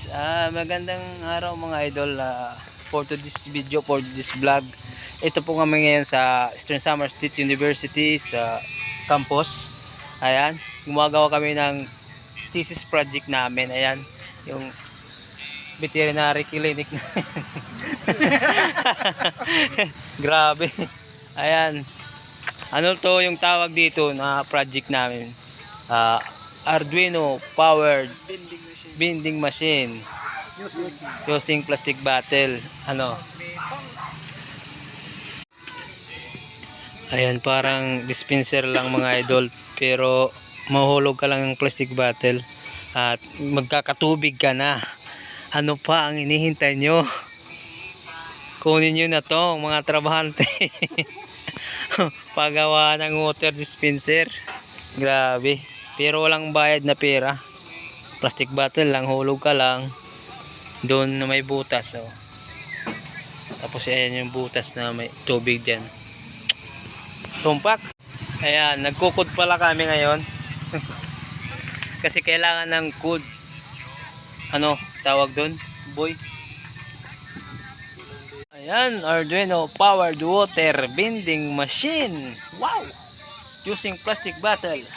guys, magandang araw mga idol. For this video, for this vlog, ito po kami ngayon sa Eastern Samar State University sa campus. Ayan, gumagawa kami ng thesis project namin. Ayan, yung veterinary clinic na. Grabe. Ayan, ano to yung tawag dito na project namin? Arduino powered bending machine using plastic bottle. Ayan, parang dispenser lang mga idol, pero mahulog ka lang ng plastic bottle at magkakatubig ka na. Ano pa ang hinihintay nyo? Kunin nyo na to mga trabahante. Pagawa ng water dispenser. Grabe, pero walang bayad na pera. Plastic bottle lang, hulog ka lang doon na may butas. Tapos ayan yung butas na may tubig dyan, tumpak. Ayan, nagkukod pala kami ngayon. Kasi kailangan ng code, ano tawag doon, boy? Ayan, Arduino powered water bending machine. Wow, using plastic bottle.